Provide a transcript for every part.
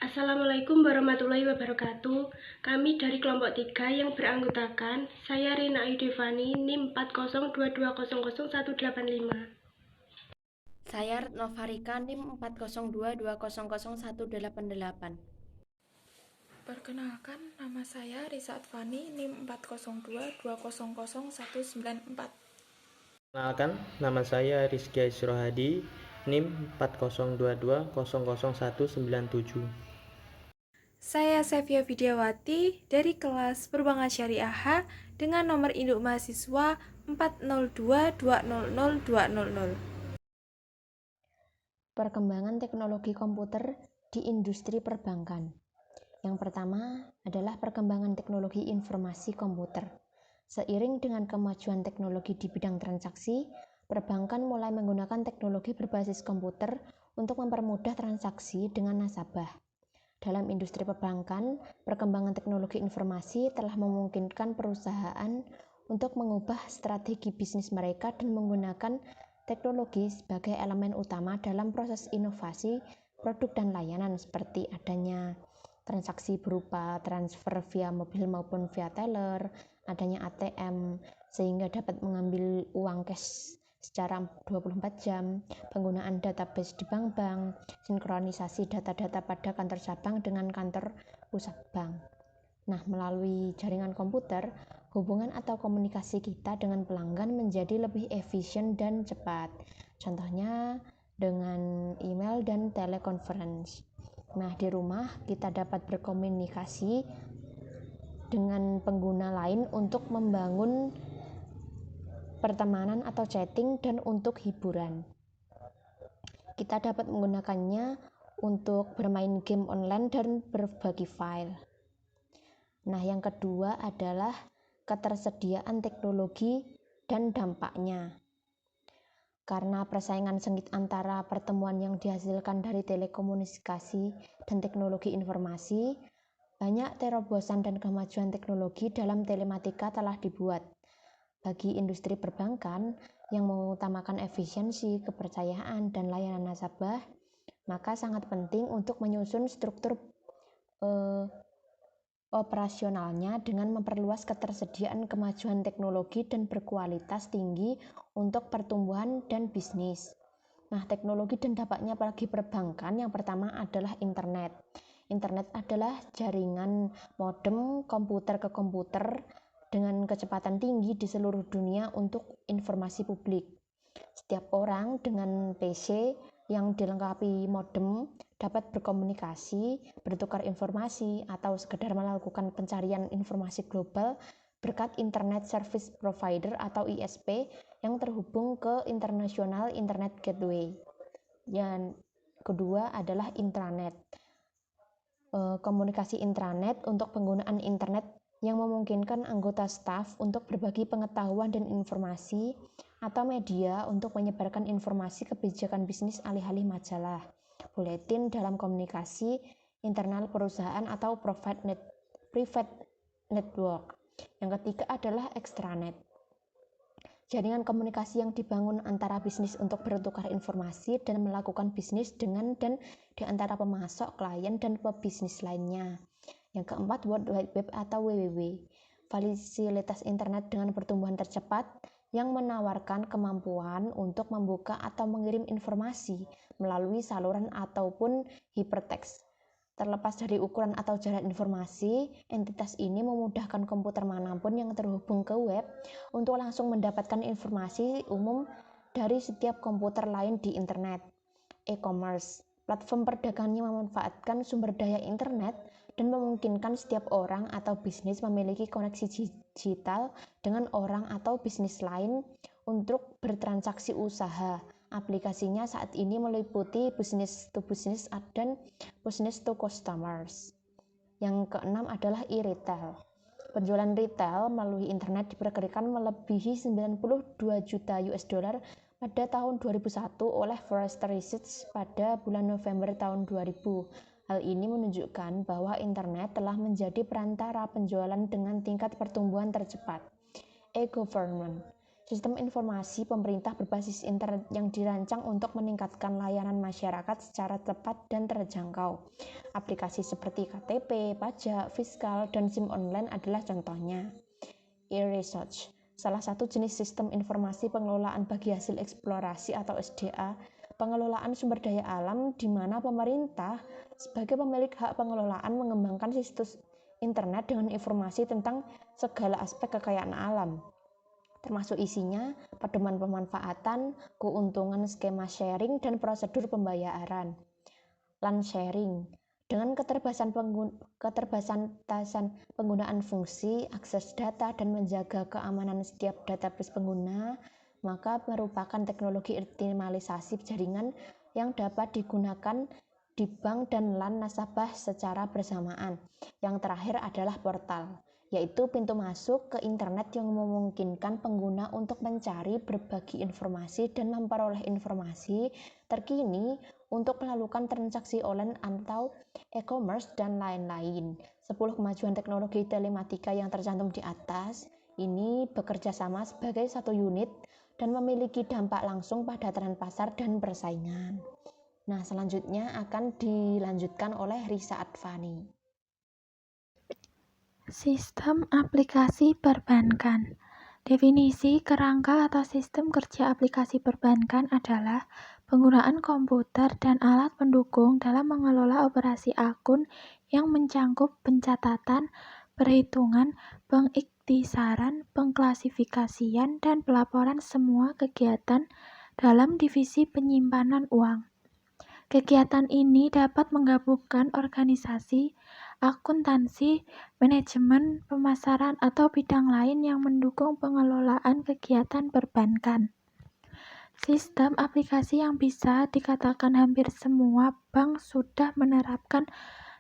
Assalamualaikum warahmatullahi wabarakatuh. Kami dari kelompok 3 yang beranggotakan saya Rina Aidevani NIM 4022000185. Saya Retno Farika NIM 402200188. Perkenalkan, nama saya Risa Advani, NIM 402200194. Perkenalkan, nama saya Rizky Aisrohadi, NIM 4022000197. Saya Sevia Widiawati dari kelas Perbankan Syariah H dengan nomor induk mahasiswa 402200200. Perkembangan teknologi komputer di industri perbankan. Yang pertama adalah perkembangan teknologi informasi komputer. Seiring dengan kemajuan teknologi di bidang transaksi, perbankan mulai menggunakan teknologi berbasis komputer untuk mempermudah transaksi dengan nasabah. Dalam industri perbankan, perkembangan teknologi informasi telah memungkinkan perusahaan untuk mengubah strategi bisnis mereka dan menggunakan teknologi sebagai elemen utama dalam proses inovasi produk dan layanan, seperti adanya transaksi berupa transfer via mobil maupun via teller, adanya ATM sehingga dapat mengambil uang cash secara 24 jam, penggunaan database di bank-bank, sinkronisasi data-data pada kantor cabang dengan kantor pusat bank. Nah, melalui jaringan komputer, hubungan atau komunikasi kita dengan pelanggan menjadi lebih efisien dan cepat. Contohnya dengan email dan telekonferensi. Nah, di rumah kita dapat berkomunikasi dengan pengguna lain untuk membangun pertemanan atau chatting dan untuk hiburan. Kita dapat menggunakannya untuk bermain game online dan berbagi file. Nah, yang kedua adalah ketersediaan teknologi dan dampaknya. Karena persaingan sengit antara pertemuan yang dihasilkan dari telekomunikasi dan teknologi informasi, banyak terobosan dan kemajuan teknologi dalam telematika telah dibuat. Bagi industri perbankan yang mengutamakan efisiensi, kepercayaan, dan layanan nasabah, maka sangat penting untuk menyusun struktur operasionalnya dengan memperluas ketersediaan kemajuan teknologi dan berkualitas tinggi untuk pertumbuhan dan bisnis. Nah, teknologi dan dampaknya bagi perbankan yang pertama adalah internet. Internet adalah jaringan modem komputer ke komputer dengan kecepatan tinggi di seluruh dunia untuk informasi publik. Setiap orang dengan PC yang dilengkapi modem dapat berkomunikasi, bertukar informasi, atau sekedar melakukan pencarian informasi global berkat Internet Service Provider atau ISP yang terhubung ke International Internet Gateway. Yang kedua adalah intranet. Komunikasi intranet untuk penggunaan internet yang memungkinkan anggota staf untuk berbagi pengetahuan dan informasi, atau media untuk menyebarkan informasi kebijakan bisnis alih-alih majalah, buletin dalam komunikasi internal perusahaan atau private network. Yang ketiga adalah extranet. Jaringan komunikasi yang dibangun antara bisnis untuk bertukar informasi dan melakukan bisnis dengan dan di antara pemasok, klien, dan pebisnis lainnya. Yang keempat, World Wide Web atau WWW. Fasilitas internet dengan pertumbuhan tercepat yang menawarkan kemampuan untuk membuka atau mengirim informasi melalui saluran ataupun hypertext. Terlepas dari ukuran atau jarak informasi, entitas ini memudahkan komputer manapun yang terhubung ke web untuk langsung mendapatkan informasi umum dari setiap komputer lain di internet. E-commerce, platform perdagangan yang memanfaatkan sumber daya internet dan memungkinkan setiap orang atau bisnis memiliki koneksi digital dengan orang atau bisnis lain untuk bertransaksi usaha. Aplikasinya saat ini meliputi business to business dan business to customers. Yang keenam adalah e-retail. Penjualan retail melalui internet diperkirakan melebihi 92 juta US dollar pada tahun 2001 oleh Forrester Research pada bulan November tahun 2000. Hal ini menunjukkan bahwa internet telah menjadi perantara penjualan dengan tingkat pertumbuhan tercepat. E-government. Sistem informasi pemerintah berbasis internet yang dirancang untuk meningkatkan layanan masyarakat secara cepat dan terjangkau. Aplikasi seperti KTP, pajak, fiskal, dan SIM online adalah contohnya. E-Research, salah satu jenis sistem informasi pengelolaan bagi hasil eksplorasi atau SDA, pengelolaan sumber daya alam di mana pemerintah sebagai pemilik hak pengelolaan mengembangkan situs internet dengan informasi tentang segala aspek kekayaan alam, termasuk isinya, pedoman pemanfaatan, keuntungan skema sharing, dan prosedur pembayaran. LAN sharing, dengan keterbatasan penggunaan fungsi, akses data, dan menjaga keamanan setiap database pengguna, maka merupakan teknologi optimalisasi jaringan yang dapat digunakan di bank dan LAN nasabah secara bersamaan. Yang terakhir adalah portal, yaitu pintu masuk ke internet yang memungkinkan pengguna untuk mencari, berbagi informasi, dan memperoleh informasi terkini untuk melakukan transaksi online atau e-commerce dan lain-lain. 10 kemajuan teknologi telematika yang tercantum di atas ini bekerja sama sebagai satu unit dan memiliki dampak langsung pada tren pasar dan persaingan. Nah, selanjutnya akan dilanjutkan oleh Risa Advani. Sistem aplikasi perbankan. Definisi kerangka atau sistem kerja aplikasi perbankan adalah penggunaan komputer dan alat pendukung dalam mengelola operasi akun yang mencangkup pencatatan, perhitungan, pengiktisaran, pengklasifikasian, dan pelaporan semua kegiatan dalam divisi penyimpanan uang. Kegiatan ini dapat menggabungkan organisasi, akuntansi, manajemen, pemasaran, atau bidang lain yang mendukung pengelolaan kegiatan perbankan. Sistem aplikasi yang bisa dikatakan hampir semua bank sudah menerapkan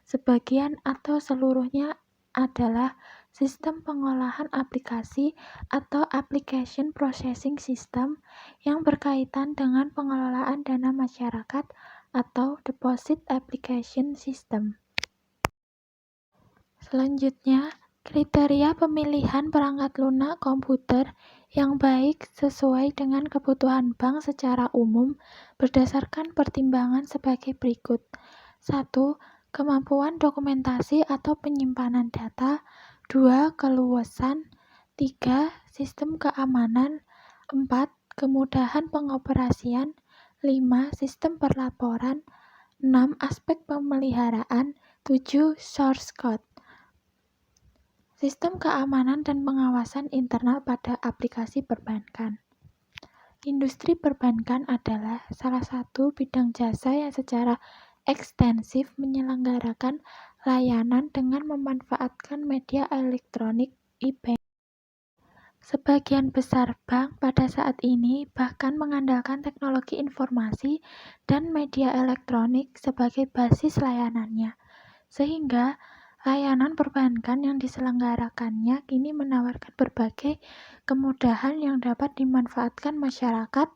sebagian atau seluruhnya adalah sistem pengolahan aplikasi atau application processing system yang berkaitan dengan pengelolaan dana masyarakat atau deposit application system. Selanjutnya, kriteria pemilihan perangkat lunak komputer yang baik sesuai dengan kebutuhan bank secara umum berdasarkan pertimbangan sebagai berikut. 1. Kemampuan dokumentasi atau penyimpanan data. 2. Keluasan. 3. Sistem keamanan. 4. Kemudahan pengoperasian. 5. Sistem perlaporan. 6. Aspek pemeliharaan. 7. Source code. Sistem keamanan dan pengawasan internal pada aplikasi perbankan. Industri perbankan adalah salah satu bidang jasa yang secara ekstensif menyelenggarakan layanan dengan memanfaatkan media elektronik e-banking. Sebagian besar bank pada saat ini bahkan mengandalkan teknologi informasi dan media elektronik sebagai basis layanannya, sehingga layanan perbankan yang diselenggarakannya kini menawarkan berbagai kemudahan yang dapat dimanfaatkan masyarakat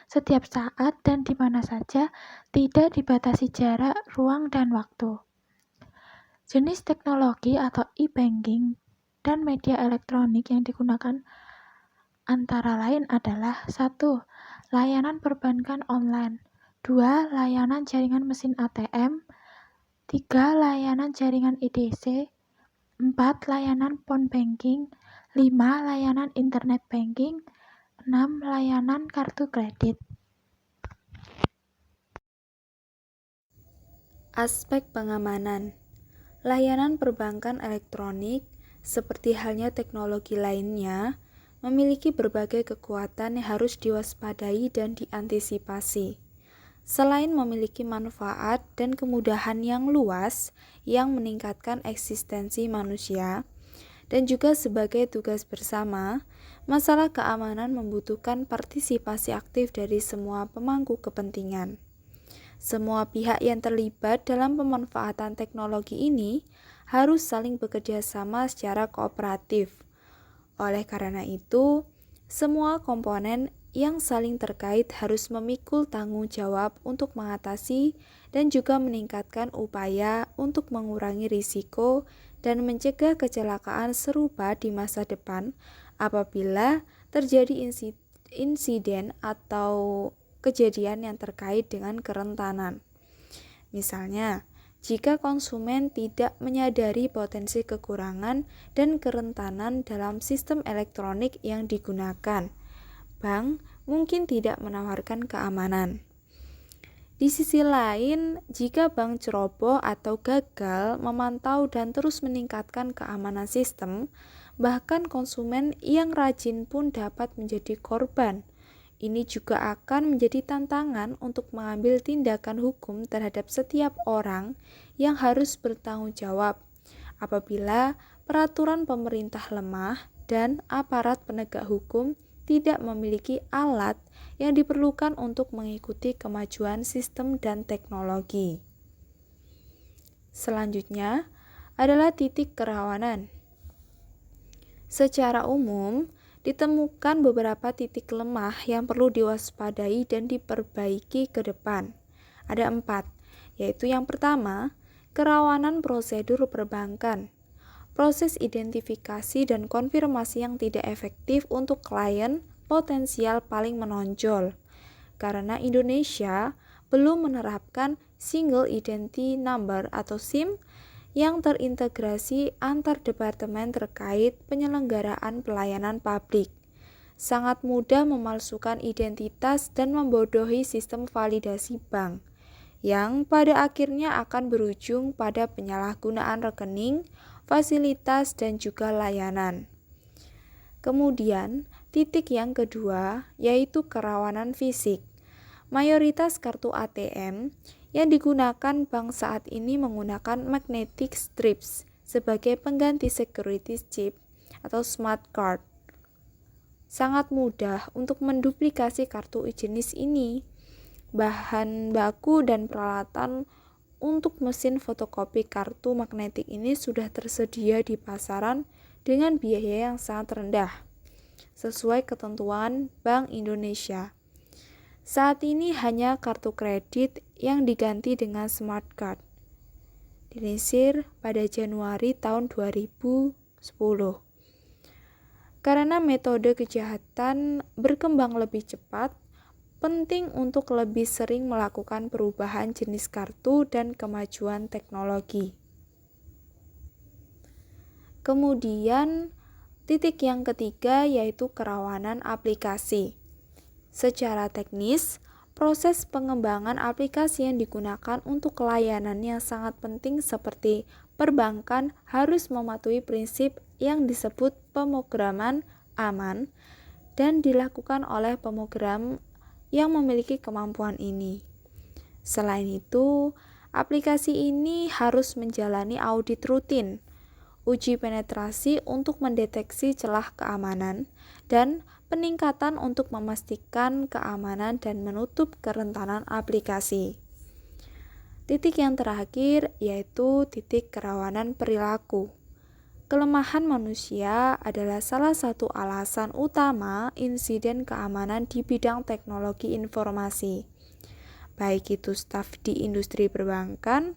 setiap saat dan di mana saja, tidak dibatasi jarak, ruang, dan waktu. Jenis teknologi atau e-banking dan media elektronik yang digunakan antara lain adalah 1. Layanan perbankan online. 2. Layanan jaringan mesin ATM. 3. Layanan jaringan EDC. 4. Layanan phone banking. 5. Layanan internet banking. 6. Layanan kartu kredit. Aspek pengamanan. Layanan perbankan elektronik, seperti halnya teknologi lainnya, memiliki berbagai kekuatan yang harus diwaspadai dan diantisipasi. Selain memiliki manfaat dan kemudahan yang luas yang meningkatkan eksistensi manusia, dan juga sebagai tugas bersama, masalah keamanan membutuhkan partisipasi aktif dari semua pemangku kepentingan. Semua pihak yang terlibat dalam pemanfaatan teknologi ini harus saling bekerja sama secara kooperatif. Oleh karena itu, semua komponen yang saling terkait harus memikul tanggung jawab untuk mengatasi dan juga meningkatkan upaya untuk mengurangi risiko dan mencegah kecelakaan serupa di masa depan apabila terjadi insiden atau kejadian yang terkait dengan kerentanan. Misalnya, jika konsumen tidak menyadari potensi kekurangan dan kerentanan dalam sistem elektronik yang digunakan, bank mungkin tidak menawarkan keamanan. Di sisi lain, jika bank ceroboh atau gagal memantau dan terus meningkatkan keamanan sistem, bahkan konsumen yang rajin pun dapat menjadi korban. Ini juga akan menjadi tantangan untuk mengambil tindakan hukum terhadap setiap orang yang harus bertanggung jawab apabila peraturan pemerintah lemah dan aparat penegak hukum tidak memiliki alat yang diperlukan untuk mengikuti kemajuan sistem dan teknologi. Selanjutnya adalah titik kerawanan. Secara umum, ditemukan beberapa titik lemah yang perlu diwaspadai dan diperbaiki ke depan. Ada 4, yaitu yang pertama, kerawanan prosedur perbankan. Proses identifikasi dan konfirmasi yang tidak efektif untuk klien potensial paling menonjol, karena Indonesia belum menerapkan Single Identity Number atau SIM yang terintegrasi antar departemen terkait penyelenggaraan pelayanan publik. Sangat mudah memalsukan identitas dan membodohi sistem validasi bank, yang pada akhirnya akan berujung pada penyalahgunaan rekening, fasilitas, dan juga layanan. Kemudian, titik yang kedua yaitu kerawanan fisik. Mayoritas kartu ATM yang digunakan bank saat ini menggunakan magnetic strips sebagai pengganti security chip atau smart card. Sangat mudah untuk menduplikasi kartu jenis ini. Bahan baku dan peralatan untuk mesin fotokopi kartu magnetik ini sudah tersedia di pasaran dengan biaya yang sangat rendah, sesuai ketentuan Bank Indonesia. Saat ini hanya kartu kredit yang diganti dengan smart card. Dilansir pada Januari tahun 2010. Karena metode kejahatan berkembang lebih cepat, penting untuk lebih sering melakukan perubahan jenis kartu dan kemajuan teknologi. Kemudian, titik yang ketiga yaitu kerawanan aplikasi. Secara teknis, proses pengembangan aplikasi yang digunakan untuk layanan yang sangat penting seperti perbankan harus mematuhi prinsip yang disebut pemrograman aman dan dilakukan oleh pemrogram yang memiliki kemampuan ini. Selain itu, aplikasi ini harus menjalani audit rutin, uji penetrasi untuk mendeteksi celah keamanan, dan peningkatan untuk memastikan keamanan dan menutup kerentanan aplikasi. Titik yang terakhir yaitu titik kerawanan perilaku. Kelemahan manusia adalah salah satu alasan utama insiden keamanan di bidang teknologi informasi, baik itu staf di industri perbankan,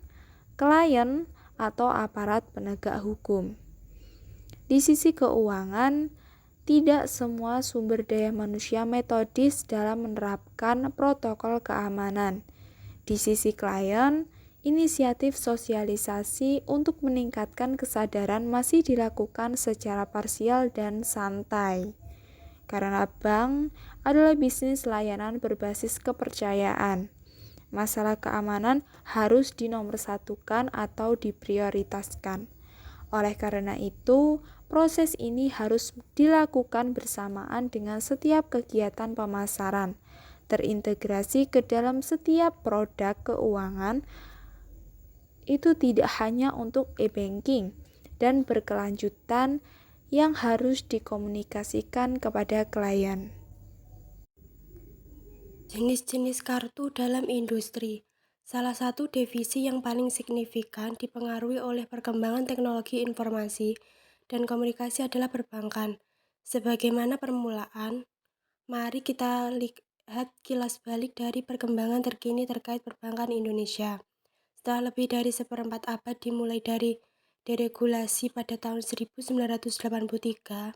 klien, atau aparat penegak hukum. Di sisi keuangan, tidak semua sumber daya manusia metodis dalam menerapkan protokol keamanan. Di sisi klien, inisiatif sosialisasi untuk meningkatkan kesadaran masih dilakukan secara parsial dan santai. Karena bank adalah bisnis layanan berbasis kepercayaan, masalah keamanan harus dinomorsatukan atau diprioritaskan. Oleh karena itu, proses ini harus dilakukan bersamaan dengan setiap kegiatan pemasaran, terintegrasi ke dalam setiap produk keuangan. Itu tidak hanya untuk e-banking dan berkelanjutan yang harus dikomunikasikan kepada klien. Jenis-jenis kartu dalam industri. Salah satu divisi yang paling signifikan dipengaruhi oleh perkembangan teknologi informasi dan komunikasi adalah perbankan. Sebagaimana permulaan, mari kita lihat kilas balik dari perkembangan terkini terkait perbankan Indonesia. Setelah lebih dari seperempat abad dimulai dari deregulasi pada tahun 1983,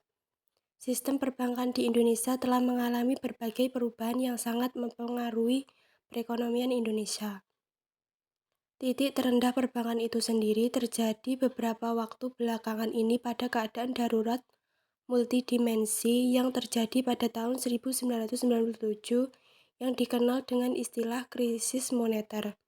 Sistem perbankan di Indonesia telah mengalami berbagai perubahan yang sangat mempengaruhi perekonomian Indonesia. Titik terendah perbankan itu sendiri terjadi beberapa waktu belakangan ini pada keadaan darurat multidimensi yang terjadi pada tahun 1997 yang dikenal dengan istilah krisis moneter.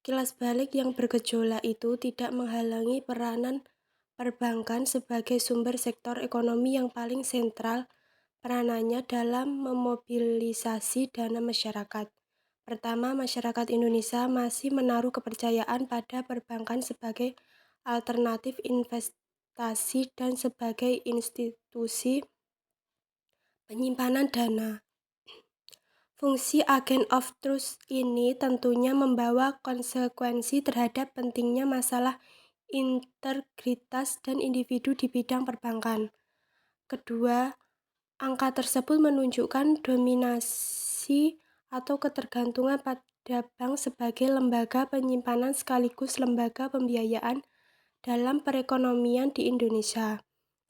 Kilas balik yang bergejolak itu tidak menghalangi peranan perbankan sebagai sumber sektor ekonomi yang paling sentral peranannya dalam memobilisasi dana masyarakat. Pertama, masyarakat Indonesia masih menaruh kepercayaan pada perbankan sebagai alternatif investasi dan sebagai institusi penyimpanan dana. Fungsi agent of trust ini tentunya membawa konsekuensi terhadap pentingnya masalah integritas dan individu di bidang perbankan. Kedua, angka tersebut menunjukkan dominasi atau ketergantungan pada bank sebagai lembaga penyimpanan sekaligus lembaga pembiayaan dalam perekonomian di Indonesia.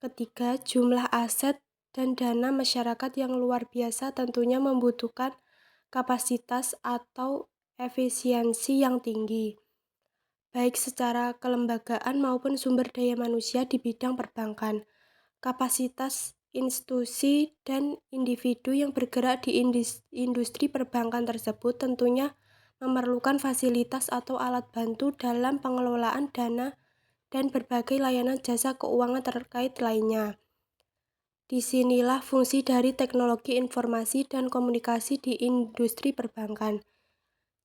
Ketiga, jumlah aset dan dana masyarakat yang luar biasa tentunya membutuhkan kapasitas atau efisiensi yang tinggi, baik secara kelembagaan maupun sumber daya manusia di bidang perbankan. Kapasitas institusi dan individu yang bergerak di industri perbankan tersebut tentunya memerlukan fasilitas atau alat bantu dalam pengelolaan dana dan berbagai layanan jasa keuangan terkait lainnya. Disinilah fungsi dari teknologi informasi dan komunikasi di industri perbankan.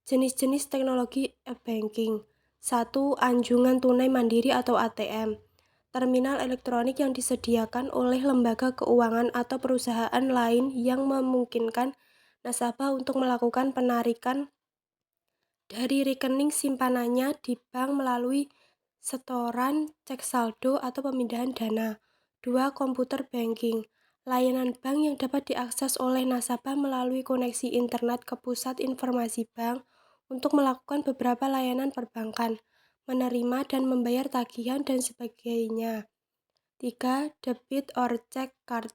Jenis-jenis teknologi e-banking. 1. Anjungan tunai mandiri atau ATM. Terminal elektronik yang disediakan oleh lembaga keuangan atau perusahaan lain yang memungkinkan nasabah untuk melakukan penarikan dari rekening simpanannya di bank melalui setoran, cek saldo, atau pemindahan dana. 2. Komputer banking. Layanan bank yang dapat diakses oleh nasabah melalui koneksi internet ke pusat informasi bank untuk melakukan beberapa layanan perbankan, menerima dan membayar tagihan, dan sebagainya. 3. Debit or check card.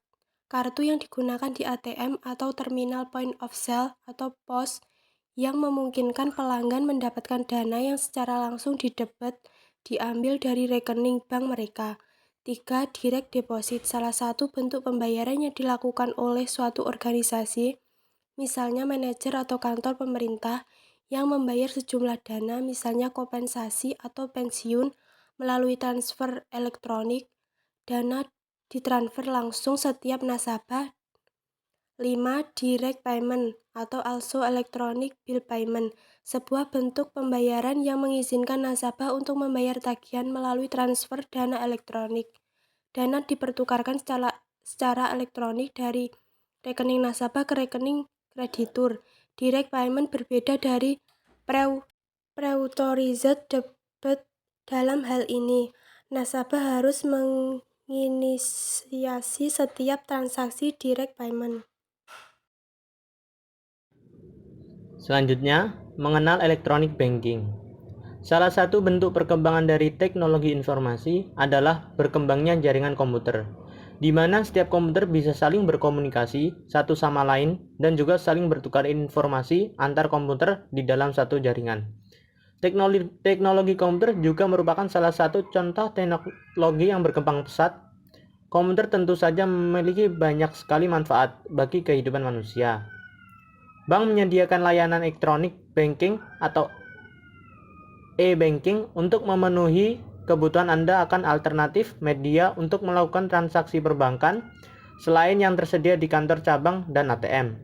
Kartu yang digunakan di ATM atau terminal point of sale atau POS yang memungkinkan pelanggan mendapatkan dana yang secara langsung diambil dari rekening bank mereka. 3. Direct deposit. Salah satu bentuk pembayaran yang dilakukan oleh suatu organisasi, misalnya manajer atau kantor pemerintah, yang membayar sejumlah dana, misalnya kompensasi atau pensiun, melalui transfer elektronik. Dana ditransfer langsung setiap nasabah. 5. Direct payment atau also electronic bill payment, sebuah bentuk pembayaran yang mengizinkan nasabah untuk membayar tagihan melalui transfer dana elektronik. Dana dipertukarkan secara elektronik dari rekening nasabah ke rekening kreditur. Direct payment berbeda dari pre-authorized debit. Dalam hal ini, nasabah harus menginisiasi setiap transaksi direct payment. Selanjutnya, mengenal electronic banking. Salah satu bentuk perkembangan dari teknologi informasi adalah berkembangnya jaringan komputer, di mana setiap komputer bisa saling berkomunikasi satu sama lain dan juga saling bertukar informasi antar komputer di dalam satu jaringan. Teknologi komputer juga merupakan salah satu contoh teknologi yang berkembang pesat. Komputer tentu saja memiliki banyak sekali manfaat bagi kehidupan manusia. Bank menyediakan layanan elektronik banking atau e-banking untuk memenuhi kebutuhan Anda akan alternatif media untuk melakukan transaksi perbankan selain yang tersedia di kantor cabang dan ATM.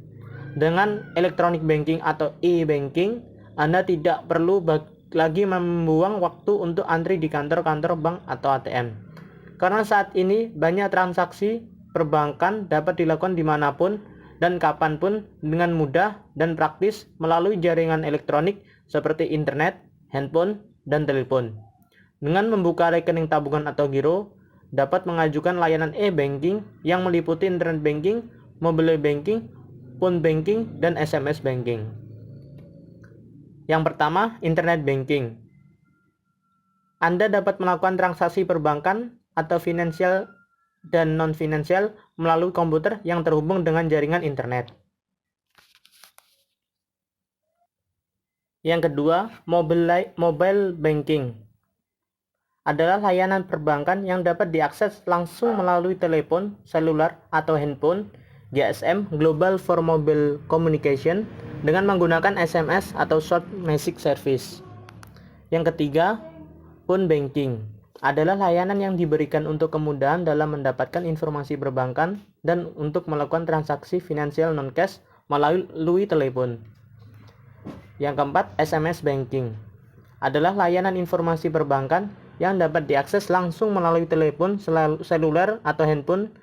Dengan electronic banking atau e-banking, Anda tidak perlu lagi membuang waktu untuk antri di kantor-kantor bank atau ATM. Karena saat ini banyak transaksi perbankan dapat dilakukan dimanapun dan kapanpun dengan mudah dan praktis melalui jaringan elektronik seperti internet, handphone, dan telepon. Dengan membuka rekening tabungan atau giro, dapat mengajukan layanan e-banking yang meliputi internet banking, mobile banking, phone banking, dan SMS banking. Yang pertama, internet banking. Anda dapat melakukan transaksi perbankan atau financial dan non-finansial melalui komputer yang terhubung dengan jaringan internet. Yang kedua, mobile banking adalah layanan perbankan yang dapat diakses langsung melalui telepon seluler atau handphone GSM Global for Mobile Communication dengan menggunakan SMS atau Short Message Service. Yang ketiga, phone banking adalah layanan yang diberikan untuk kemudahan dalam mendapatkan informasi perbankan dan untuk melakukan transaksi finansial non-cash melalui telepon. Yang keempat, SMS banking adalah layanan informasi perbankan yang dapat diakses langsung melalui telepon seluler atau handphone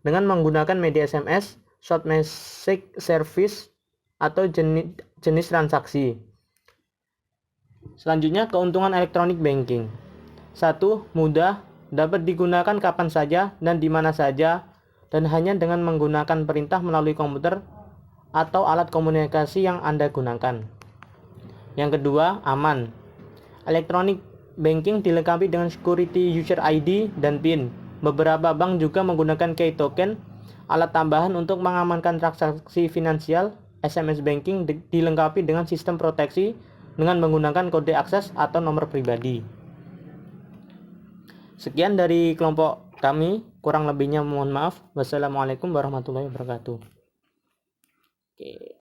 dengan menggunakan media SMS, Short Message Service, atau jenis transaksi. Selanjutnya, keuntungan elektronik banking. 1. Mudah, dapat digunakan kapan saja dan di mana saja, dan hanya dengan menggunakan perintah melalui komputer atau alat komunikasi yang Anda gunakan. Yang kedua, aman. Elektronik banking dilengkapi dengan security user ID dan PIN. Beberapa bank juga menggunakan key token, alat tambahan untuk mengamankan transaksi finansial. SMS banking dilengkapi dengan sistem proteksi dengan menggunakan kode akses atau nomor pribadi. Sekian dari kelompok kami, kurang lebihnya mohon maaf. Wassalamualaikum warahmatullahi wabarakatuh. Oke.